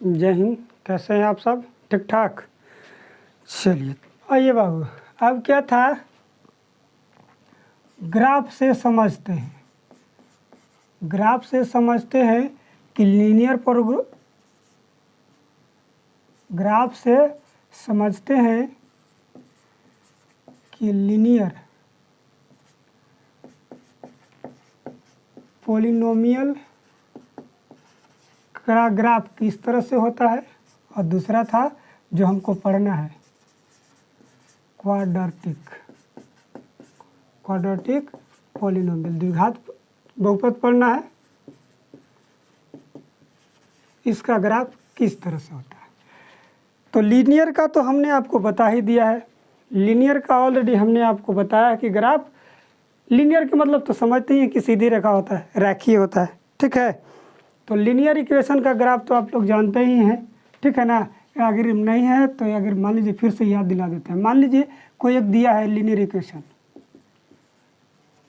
जय हिंद। कैसे हैं आप सब? ठीक ठाक। चलिए आइए बाबू, अब क्या था, ग्राफ से समझते हैं। ग्राफ से समझते हैं कि लीनियर प्रोग्राम, ग्राफ से समझते हैं कि लीनियर पॉलिनोमियल का ग्राफ किस तरह से होता है, और दूसरा था जो हमको पढ़ना है क्वाड्रेटिक पॉलिनोमियल, द्विघात बहुपद पढ़ना है। इसका ग्राफ किस तरह से होता है। तो लीनियर का तो हमने आपको बता ही दिया है। लीनियर का ऑलरेडी हमने आपको बताया कि ग्राफ, लीनियर के मतलब तो समझते ही हैं कि सीधी रेखा होता है, रेखीय होता है, ठीक है। तो लीनियर इक्वेशन का ग्राफ तो आप लोग जानते ही हैं, ठीक है ना। अगर नहीं है तो अगर मान लीजिए फिर से याद दिला देते हैं। मान लीजिए कोई एक दिया है लीनियर इक्वेशन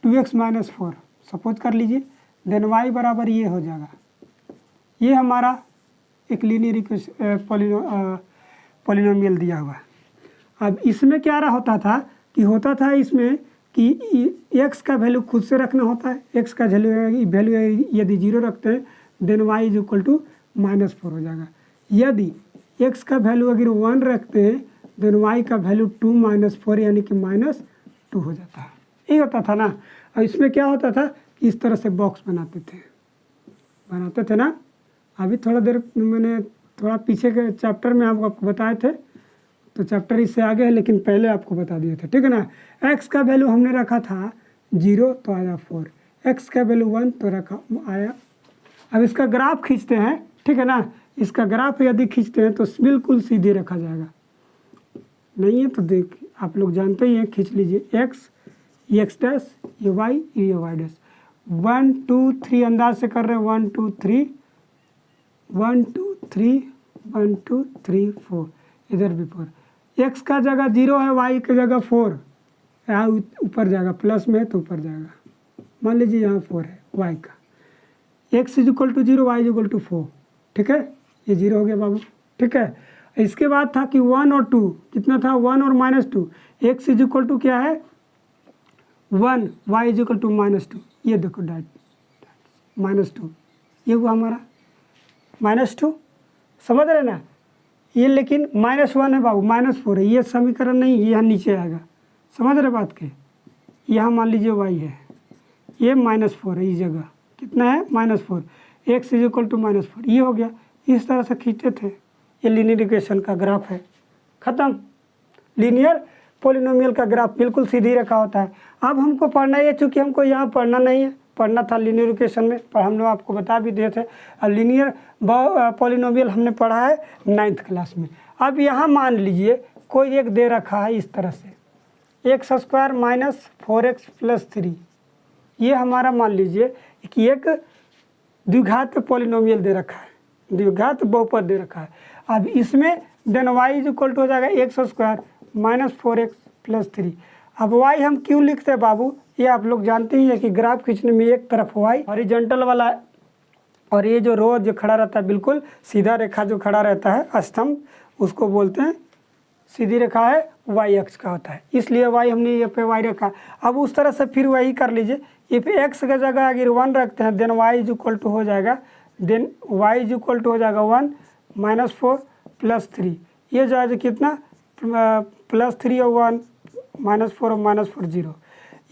2x - 4 सपोज कर लीजिए, देन y बराबर ये हो जाएगा। ये हमारा एक लीनियर इक्वेशन पॉलिनोमियल दिया हुआ है। अब इसमें क्या रहा होता था कि इसमें कि x का वैल्यू खुद से रखना होता है। x का वैल्यू यदि 0 रखते हैं देन y = -4 हो जाएगा। यदि x का वैल्यू अगर 1 रखते हैं देन y का वैल्यू 2 - 4 यानी कि -2 हो जाता है। ये होता था ना। और इसमें क्या होता था, इस तरह से बॉक्स बनाते थे ना। अभी थोड़ा देर मैंने थोड़ा पीछे के चैप्टर में आपको बताए थे, तो चैप्टर इससे आगे है लेकिन पहले आपको बता दिए थे, ठीक है ना। x का वैल्यू हमने रखा था 0 तो आया 4, x का वैल्यू 1 तो रखा आया। अब इसका ग्राफ खींचते हैं, ठीक है ना। इसका ग्राफ यदि खींचते हैं तो बिल्कुल सीधे रखा जाएगा। नहीं है तो देख आप लोग जानते ही हैं, खींच लीजिए। x, ये x डैश, ये y, ये y डैश। 1 2 3 अंदाज से कर रहे हैं। 1 2 3 1 2 3 1 2 3 4, इधर भी 4। x का जगह 0 है, y की जगह 4, यहाँ ऊपर जाएगा, प्लस में है तो ऊपर जाएगा। मान लीजिए यहाँ 4 है y का। x = 0, y = 4, ठीक है। ये 0 हो गया बाबू, ठीक है। इसके बाद था कि 1 और 2 कितना था, 1 और -2। x = क्या है 1, y = -2। ये देखो डैट -2, ये हुआ हमारा -2, समझ रहे ना। ये लेकिन -1 है बाबू, -4 है। ये समीकरण नहीं, ये यहाँ नीचे आएगा, समझ रहे बात के। यहाँ मान लीजिए y है, ये -4 है, इस जगह कितना है -4, x = -4। ये हो गया। इस तरह से खींचते थे। ये लीनियर इक्वेशन का ग्राफ है, ख़त्म। लीनियर पॉलिनोमियल का ग्राफ बिल्कुल सीधी रेखा होता है। अब हमको पढ़ना है, चूँकि हमको यहाँ पढ़ना नहीं है, पढ़ना था लीनियर इक्वेशन में, पर हम लोग आपको बता भी दिए थे। और लीनियर पॉलिनोमियल हमने पढ़ा है 9th क्लास में। अब यहाँ मान लीजिए कोई एक दे रखा है इस तरह से, x² - 4x + 3। ये हमारा मान लीजिए कि एक द्विघात पॉलिनोमियल दे रखा है, द्विघात बहुपद दे रखा है। अब इसमें देन y = हो जाएगा x² - 4x + 3। अब y हम क्यों लिखते हैं बाबू, ये आप लोग जानते ही हैं कि ग्राफ खींचने में एक तरफ y हॉरिजॉन्टल वाला, और ये जो रो जो खड़ा रहता है बिल्कुल सीधा रेखा जो खड़ा रहता है स्तंभ, उसको बोलते हैं सीधी रेखा है, y अक्ष का होता है। इसलिए y हमने ये पे y रखा। अब उस तरह से फिर वही कर लीजिए। ये पे x का जगह अगर 1 रखते हैं देन y = हो जाएगा, देन y = हो जाएगा 1 - 4 + 3। ये जो है कितना, +3 और 1 -4 और -4 0।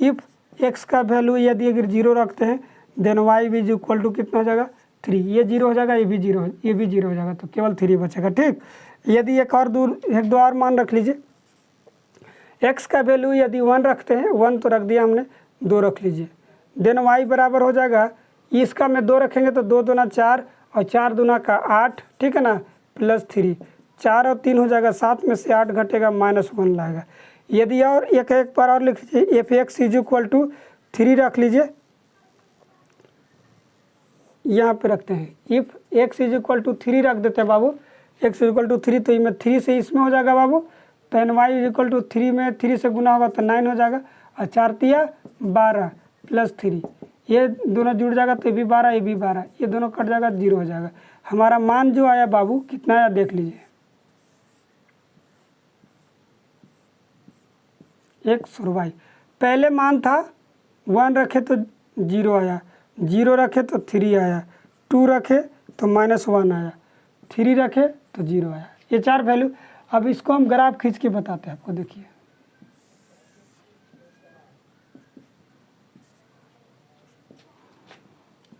इफ x का वैल्यू यदि अगर 0 रखते हैं देन y भी = कितना हो जाएगा 3। ये 0 हो जाएगा, ये भी 0, ये भी 0 हो जाएगा, तो केवल 3 बचेगा, ठीक। यदि एक दो और मान रख लीजिए। x का वैल्यू यदि 1 रखते हैं, 1 तो रख दिया हमने, 2 रख लीजिए, देन y बराबर हो जाएगा, इसका में 2 रखेंगे तो 2 दूना 4 और 4 दूना का 8, ठीक है ना, +3, 4 और 3 हो जाएगा, 7 में से 8 घटेगा, -1 लाएगा। यदि और एक बार और लिख लीजिए, f(x) = 3 रख लीजिए, यहाँ पे रखते हैं। इफ x = 3 रख देते हैं बाबू, x = 3 तो इसमें 3 से इसमें हो जाएगा बाबू, तो y = 3 में 3 से गुना होगा तो 9 हो जाएगा, और 4 × 3 = 12 + 3, ये दोनों जुड़ जाएगा तो ये भी 12, ये भी 12, ये दोनों कट जाएगा, 0 हो जाएगा। हमारा मान जो आया बाबू कितना आया देख लीजिए, एक्स और वाई। पहले मान था 1 रखे तो 0 आया, 0 रखे तो 3 आया, 2 रखे तो -1 आया, 3 रखे तो 0 आया। ये 4 वैल्यू। अब इसको हम ग्राफ खींच के बताते हैं आपको, देखिए।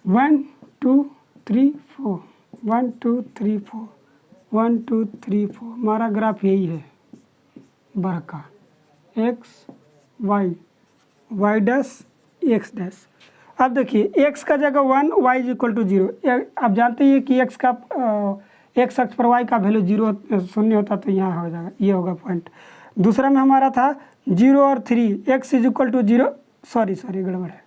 वन टू थ्री फोर, 1 2 3 4, 1 2 3 4, हमारा ग्राफ यही है बढ़ का, x y, y dash x dash. अब देखिए x का जगह 1, y इज इक्वल टू 0। आप जानते हैं कि x का x अक्ष पर y का वैल्यू 0 होता तो यहाँ हो जाएगा, ये होगा पॉइंट। दूसरा में हमारा था 0 और 3, x is equal to 0, sorry गड़बड़ है,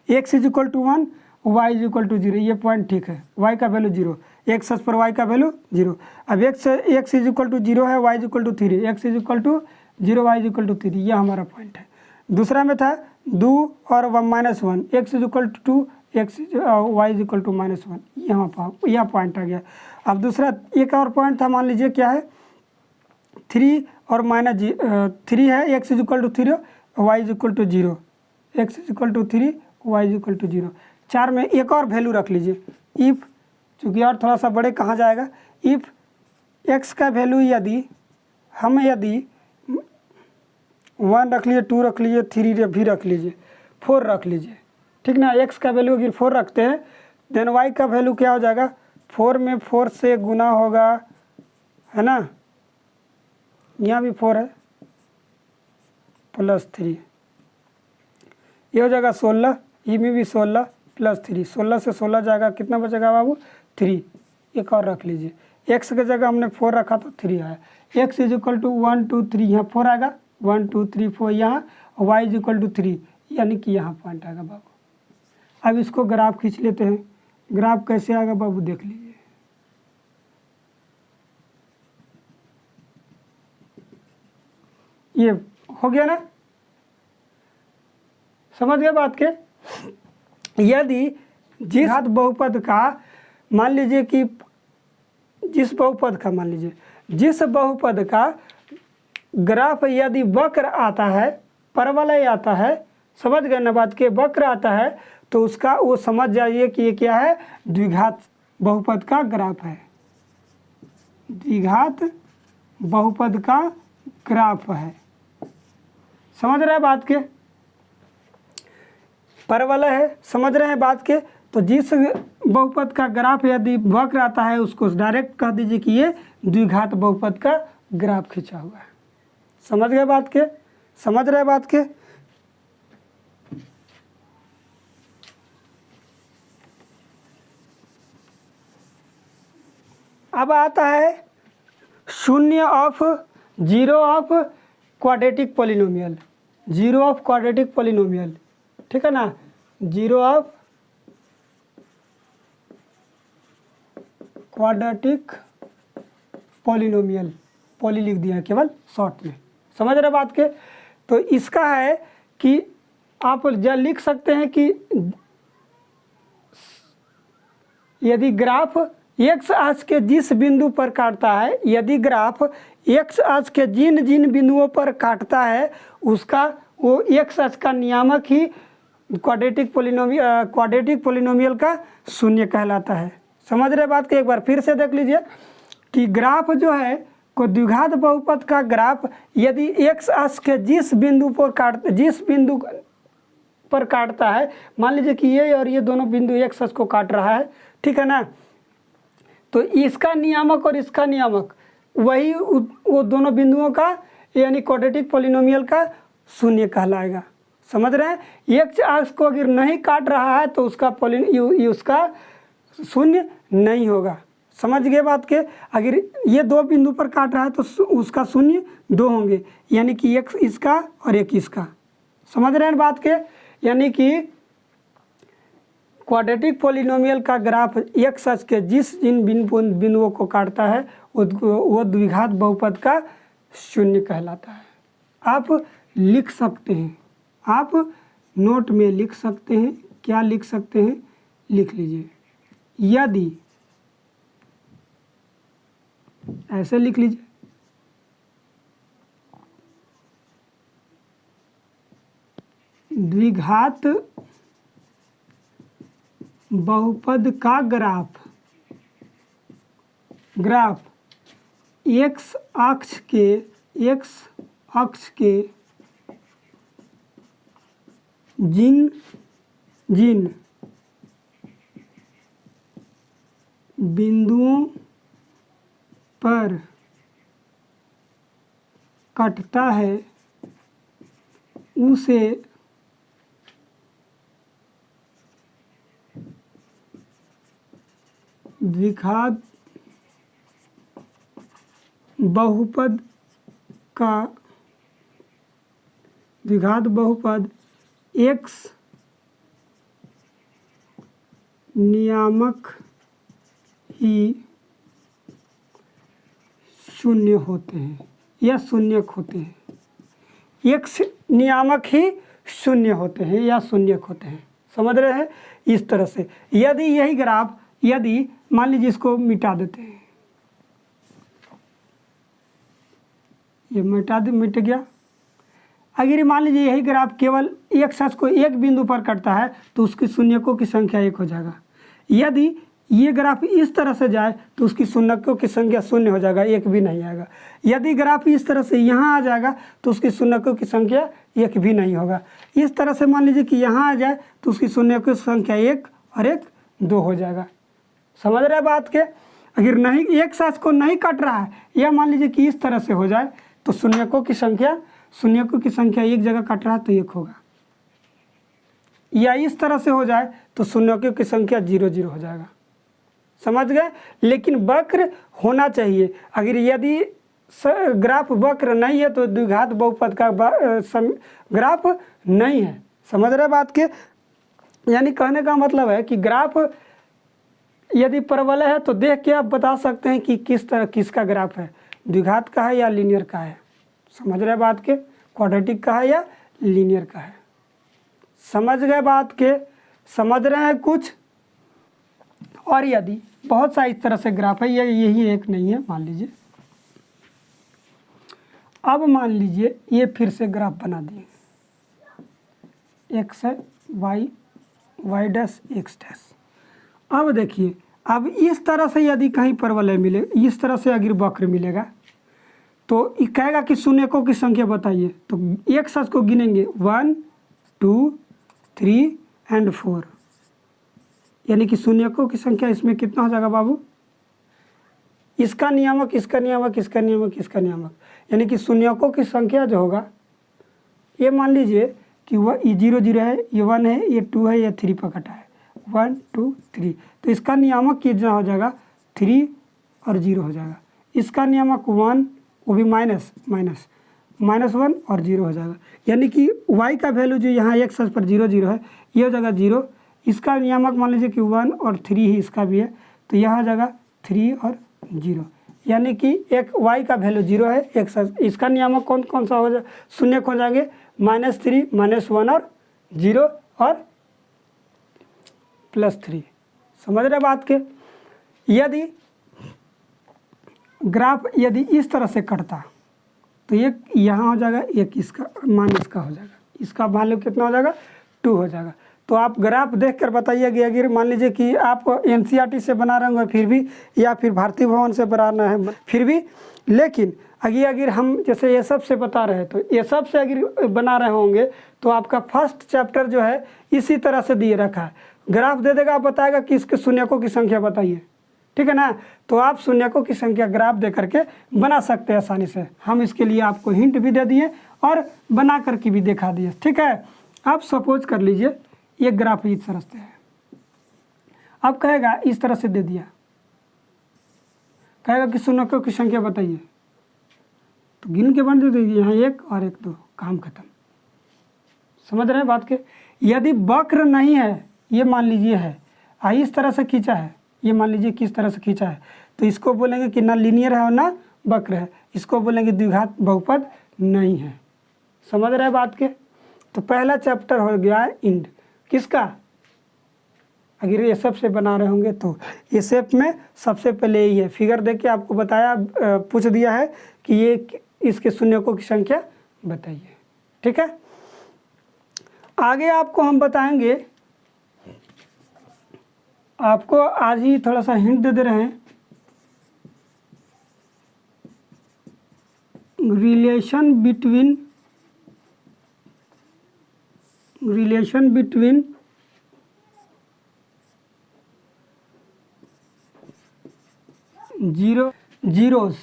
x is equal to 1, y is equal to 0, ये पॉइंट ठीक है। y का वैल्यू 0, x अक्ष पर y का वैल्यू 0। अब x इज इक्वल टू 0 है, y is equal to 3, x is equal to 0, y is equal to 3, ये हमारा पॉइंट है। दूसरा में था 2 और -1, x is equal to 2, y is equal to -1, यहाँ पॉइंट आ गया। अब दूसरा एक और पॉइंट था, मान लीजिए क्या है, 3 और -3 है, x is equal to 3, y is equal to 0, x is equal to 3, y is equal to 0। 4 में एक और वैल्यू रख लीजिए, इफ़, चूँकि और थोड़ा सा बड़े कहाँ जाएगा, इफ़ x का वैल्यू यदि 1 रख लीजिए, 2 रख लीजिए, 3 भी रख लीजिए, 4 रख लीजिए, ठीक ना। x का वैल्यू अगर 4 रखते हैं, देन y का वैल्यू क्या हो जाएगा, 4 में 4 से गुना होगा, है ना, यहाँ भी 4 है, +3, ये हो जाएगा 16, ये में भी 16 +3, 16 से 16 जाएगा, कितना बचेगा बाबू, 3। एक और रख लीजिए, x की जगह हमने 4 रखा तो 3 आया, x इज इक्वल टू 1 2 3, यहाँ 4 आएगा, 1 2 3 4 यहाँ, y इज इक्वल टू 3, यानी कि यहाँ पॉइंट आएगा बाबू। अब इसको ग्राफ खींच लेते हैं, ग्राफ कैसे आएगा बाबू देख लीजिए। ये हो गया ना, समझ गए बात के। यदि जिस घात बहुपद का मान लीजिए कि जिस बहुपद का ग्राफ यदि वक्र आता है, परवलय आता है, समझ गए ना बात के, वक्र आता है, तो उसका वो समझ जाइए कि ये क्या है, द्विघात बहुपद का ग्राफ है, द्विघात बहुपद का ग्राफ है। समझ रहे हैं बात के, परवलय है, समझ रहे हैं बात के। तो जिस बहुपद का ग्राफ यदि वक्र आता है, उसको डायरेक्ट कह दीजिए कि ये द्विघात बहुपद का ग्राफ खींचा हुआ है। समझ गए बात के, समझ रहे बात के। अब आता है 0 of 0 of quadratic polynomial, 0 of quadratic polynomial, ठीक है ना, 0 ऑफ क्वाड्रेटिक पॉलिनोमियल, पॉली लिख दिया केवल शॉर्ट में, समझ रहे बात के। तो इसका है कि आप लिख सकते हैं कि यदि ग्राफ x अक्ष के जिस बिंदु पर काटता है, यदि ग्राफ x अक्ष के जिन जिन बिंदुओं पर काटता है, उसका वो x अक्ष का नियामक ही क्वाड्रेटिक पॉलिनोमियल का शून्य कहलाता है। समझ रहे बात के, एक बार फिर से देख लीजिए कि ग्राफ जो है को द्विघात बहुपद का ग्राफ यदि x अक्ष के जिस बिंदु पर काटता है, मान लीजिए कि ये और ये दोनों बिंदु x अक्ष को काट रहा है, ठीक है ना, तो इसका नियामक और इसका नियामक वही वो दोनों बिंदुओं का यानी क्वाड्रेटिक पॉलिनोमियल का शून्य कहलाएगा। समझ रहे हैं, x अक्ष को अगर नहीं काट रहा है तो उसका उसका शून्य नहीं होगा। समझ गए बात के, अगर ये दो बिंदु पर काट रहा है तो उसका शून्य 2 होंगे, यानी कि एक इसका और एक इसका। समझ रहे हैं बात के, यानी कि क्वाड्रेटिक पॉलिनोमियल का ग्राफ x अक्ष के जिन बिंदुओं को काटता है वो द्विघात बहुपद का शून्य कहलाता है। आप लिख सकते हैं, आप नोट में लिख सकते हैं, क्या लिख सकते हैं, लिख लीजिए, यदि, ऐसे लिख लीजिए, द्विघात बहुपद का ग्राफ एक्स अक्ष के जिन बिंदुओं पर कटता है उसे द्विघात बहुपद एक्स नियामक ही शून्य होते हैं या शून्यक होते हैं। एक्स नियामक ही शून्य होते हैं या शून्यक होते हैं, समझ रहे हैं। इस तरह से यदि यही ग्राफ, यदि मान लीजिए इसको मिटा देते हैं, ये मिट गया। अगर मान लीजिए यही ग्राफ केवल एक अक्ष को एक बिंदु पर कटता है तो उसकी शून्यकों की संख्या 1 हो जाएगा। यदि ये ग्राफ इस तरह से जाए तो उसकी शून्यकों की संख्या 0 हो जाएगा, 1 भी नहीं आएगा। यदि ग्राफ इस तरह से यहाँ आ जाएगा तो उसकी शून्यकों की संख्या 1 भी नहीं होगा। इस तरह से मान लीजिए कि यहाँ आ जाए तो उसकी शून्यकों की संख्या 1 और 1 2 हो जाएगा। समझ रहे बात के। अगर नहीं एक साथ को नहीं कट रहा है, या मान लीजिए कि इस तरह से हो जाए तो शून्यकों की संख्या एक जगह कट रहा है तो 1 होगा, या इस तरह से हो जाए तो शून्यकों की संख्या 0 0 हो जाएगा। समझ गए। लेकिन वक्र होना चाहिए। अगर यदि ग्राफ वक्र नहीं है तो द्विघात बहुपद का ग्राफ नहीं है। समझ रहे बात के। यानी कहने का मतलब है कि ग्राफ यदि परवलय है तो देख के आप बता सकते हैं कि किसका ग्राफ है, द्विघात का है या लीनियर का है। समझ रहे बात के। क्वाड्रेटिक का है या लीनियर का है। समझ गए बात के। समझ रहे हैं कुछ। और यदि बहुत सा इस तरह से ग्राफ है, यही एक नहीं है, मान लीजिए। अब मान लीजिए ये फिर से ग्राफ बना दिए, एक्स है, वाई डैश एक्स डैश। अब देखिए, अब इस तरह से यदि कहीं परवलय मिले, इस तरह से अगर वक्र मिलेगा तो ये कहेगा कि शून्यकों की संख्या बताइए। तो एक साथ को गिनेंगे 1 2 3 एंड 4, यानी कि शून्यकों की संख्या इसमें कितना हो जाएगा बाबू, इसका नियामक, इसका नियामक, इसका नियामक, इसका नियामक, यानी कि शून्यकों की संख्या जो होगा, ये मान लीजिए कि वह 0 0 है, ये 1 है, ये 2 है, ये 3 पर कटा है, 1 2 3, तो इसका नियामक कितना हो जाएगा 3 और 0 हो जाएगा। इसका नियामक 1, वो भी माइनस 1 और 0 हो जाएगा। यानी कि y का वैल्यू जो यहाँ एक पर 0 0 है, ये हो जाएगा 0। इसका नियामक मान लीजिए कि 1 और 3 ही इसका भी है, तो यहाँ हो जाएगा 3 और 0, यानी कि एक y का वैल्यू 0 है, एक इसका नियामक कौन सा हो जाए, शून्य हो जाएंगे -3 -1 और 0 और +3। समझ रहे बात के। यदि ग्राफ यदि इस तरह से कटता तो एक यहाँ हो जाएगा, एक इसका मान इसका हो जाएगा, इसका वैल्यू कितना हो जाएगा 2 हो जाएगा। तो आप ग्राफ देखकर बताइए कि अगर मान लीजिए कि आप NCERT से बना रहे होंगे फिर भी, या फिर भारतीय भवन से बनाना है फिर भी, लेकिन अगर हम जैसे ये सब से बता रहे हैं तो ये सब से अगर बना रहे होंगे तो आपका फर्स्ट चैप्टर जो है इसी तरह से दिए रखा है। ग्राफ दे देगा, आप बताएगा कि इसके शून्यकों की संख्या बताइए, ठीक है ना। तो आप शून्यकों की संख्या ग्राफ दे करके बना सकते हैं आसानी से। हम इसके लिए आपको हिंट भी दे दिए और बना करके भी दिखा दिए, ठीक है। आप सपोज कर लीजिए ये ग्राफ इस तरह से है, अब कहेगा इस तरह से दे दिया, कहेगा कि शून्यकों की संख्या बताइए, तो गिन के बन दे यहाँ 1 और 1 2, काम खत्म। समझ रहे हैं बात के। यदि वक्र नहीं है, ये मान लीजिए है, इस तरह से खींचा है, ये मान लीजिए किस तरह से खींचा है, तो इसको बोलेंगे कि ना लीनियर है और ना वक्र है, इसको बोलेंगे द्विघात बहुपद नहीं है। समझ रहे हैं बात के। तो पहला चैप्टर हो गया है इंड, किसका? अगर ये सब से बना रहे होंगे तो ये शेप में सबसे पहले यही है। फिगर देख के आपको बताया, पूछ दिया है कि ये इसके शून्यकों की संख्या बताइए। ठीक है, आगे आपको हम बताएंगे, आपको आज ही थोड़ा सा हिंट दे रहे हैं, relation between zeros,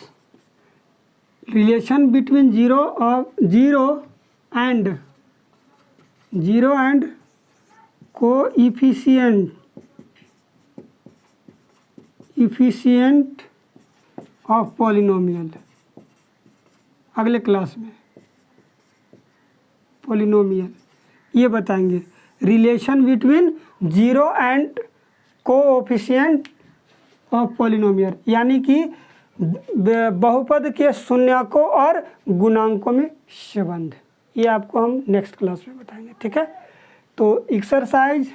relation between zero and coefficient of polynomial. अगले क्लास में पॉलिनोमियल ये बताएंगे, relation between zero and coefficient of polynomial, यानी कि बहुपद के शून्यकों और गुणांकों में संबंध। ये आपको हम नेक्स्ट क्लास में बताएंगे। ठीक है, तो एक्सरसाइज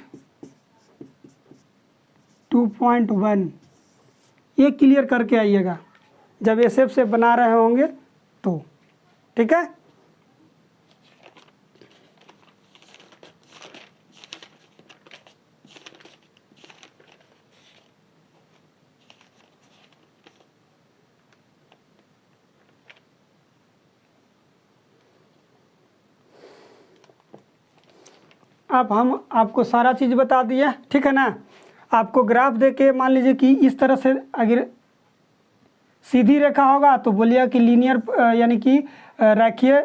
2.1 ये क्लियर करके आइएगा जब ये शेप से बना रहे होंगे तो। ठीक है, अब हम आपको सारा चीज़ बता दिए। ठीक है ना, आपको ग्राफ दे के मान लीजिए कि इस तरह से अगर सीधी रेखा होगा तो बोलिए कि लीनियर यानी कि रेखीय,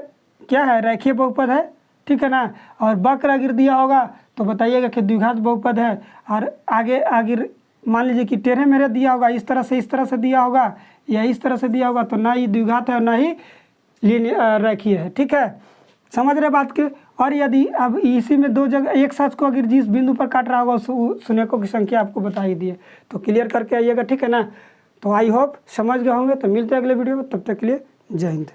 क्या है, रेखीय बहुपद है। ठीक है ना, और वक्र अगर दिया होगा तो बताइएगा कि द्विघात बहुपद है। और आगे अगर मान लीजिए कि टेढ़े मेढ़े दिया होगा, इस तरह से दिया होगा या इस तरह से दिया होगा, तो ना ही द्विघात है और ना ही रेखीय है। ठीक है, समझ रहे बात के। और यदि अब इसी में दो जगह एक साथ को अगर जिस बिंदु पर काट रहा होगा उस शून्यकों की संख्या आपको बता ही दी है, तो क्लियर करके आइएगा। ठीक है ना, तो आई होप समझ गए होंगे। तो मिलते हैं अगले वीडियो में, तब तक के लिए जय हिंद।